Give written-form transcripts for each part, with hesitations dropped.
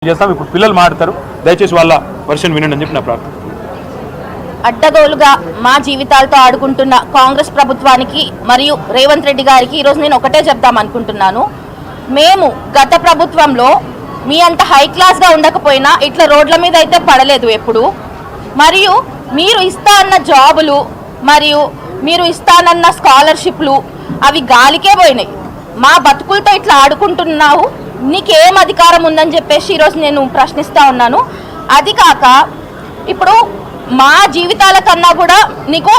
చేస్తాం. ఇప్పుడు పిల్లలు మాట్లాడతారు, దయచేసి వాళ్ళ వర్షన్ వినండి అని చెప్పి నా ప్రార్థన. అడ్డగోలుగా మా జీవితాలతో ఆడుకుంటున్న కాంగ్రెస్ ప్రభుత్వానికి మరియు రేవంత్ రెడ్డి గారికి ఈరోజు నేను ఒకటే చెప్దాం అనుకుంటున్నాను. మేము గత ప్రభుత్వంలో మీ అంత హై క్లాస్గా ఉండకపోయినా ఇట్లా రోడ్ల మీద అయితే పడలేదు ఎప్పుడు. మరియు మీరు ఇస్తా అన్న జాబులు మరియు మీరు ఇస్తానన్న స్కాలర్షిప్లు అవి గాలికే పోయినాయి. మా బతుకులతో ఇట్లా ఆడుకుంటున్నావు, నీకేం అధికారం ఉందని చెప్పేసి ఈరోజు నేను ప్రశ్నిస్తూ ఉన్నాను. అది కాక ఇప్పుడు మా జీవితాల కన్నా కూడా నీకు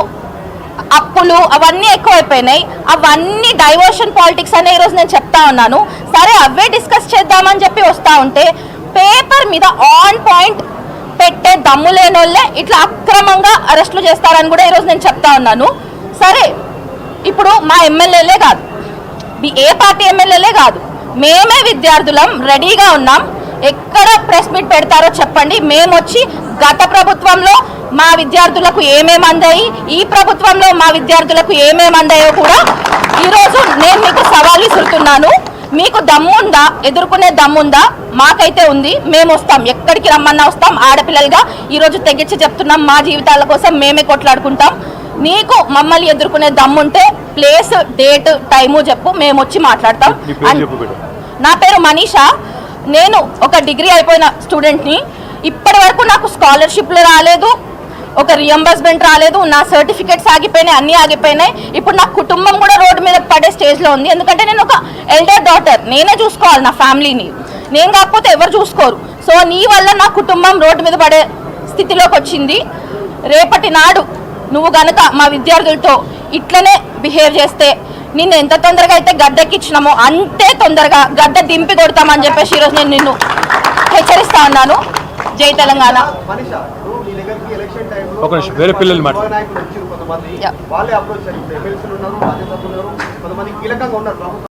అప్పులు అవన్నీ ఎక్కువైపోయినాయి. అవన్నీ డైవర్షన్ పాలిటిక్స్ అనే ఈరోజు నేను చెప్తా ఉన్నాను. సరే అవే డిస్కస్ చేద్దామని చెప్పి వస్తూ ఉంటే పేపర్ మీద ఆన్ పాయింట్ పెట్టే దమ్ము లేని వాళ్ళే ఇట్లా అక్రమంగా అరెస్టులు చేస్తారని కూడా ఈరోజు నేను చెప్తా ఉన్నాను. సరే ఇప్పుడు మా ఎమ్మెల్యేలే కాదు, ఏ పార్టీ ఎమ్మెల్యేలే కాదు, మేమే విద్యార్థులం రెడీగా ఉన్నాం. ఎక్కడ ప్రెస్ మీట్ పెడతారో చెప్పండి. మేము వచ్చి గత ప్రభుత్వంలో మా విద్యార్థులకు ఏమేమి అందాయి, ఈ ప్రభుత్వంలో మా విద్యార్థులకు ఏమేమి అందాయో కూడా ఈరోజు నేను మీకు సవాల్ విసురుతున్నాను. మీకు దమ్ముందా, ఎదుర్కొనే దమ్ముందా? మాకైతే ఉంది. మేము వస్తాం, ఎక్కడికి రమ్మన్నా వస్తాం. ఆడపిల్లలుగా ఈరోజు తెగించి చెప్తున్నాం, మా జీవితాల కోసం మేమే కొట్లాడుకుంటాం. నీకు మమ్మల్ని ఎదుర్కొనే దమ్ముంటే ప్లేస్, డేట్, టైము చెప్పు, మేము వచ్చి మాట్లాడతాం. నా పేరు మనీషా. నేను ఒక డిగ్రీ అయిపోయిన స్టూడెంట్ని. ఇప్పటి వరకు నాకు స్కాలర్షిప్లు రాలేదు, ఒక రియంబర్స్మెంట్ రాలేదు, నా సర్టిఫికేట్స్ ఆగిపోయినాయి, అన్నీ ఆగిపోయినాయి. ఇప్పుడు నా కుటుంబం కూడా రోడ్డు మీద పడే స్టేజ్లో ఉంది. ఎందుకంటే నేను ఒక ఎల్డర్ డాటర్, నేనే చూసుకోవాలి నా ఫ్యామిలీని. నేను కాకపోతే ఎవరు చూసుకోరు. సో నీ వల్ల నా కుటుంబం రోడ్డు మీద పడే స్థితిలోకి వచ్చింది. రేపటి నాడు నువ్వు గనక మా విద్యార్థులతో ఇట్లనే బిహేవ్ చేస్తే నిన్ను ఎంత తొందరగా అయితే గద్దెక్కిచ్చినామో అంతే తొందరగా గద్దె దింపి కొడతామని చెప్పేసి ఈరోజు నేను నిన్ను హెచ్చరిస్తా ఉన్నాను. జై తెలంగాణ. వేరే పిల్లలు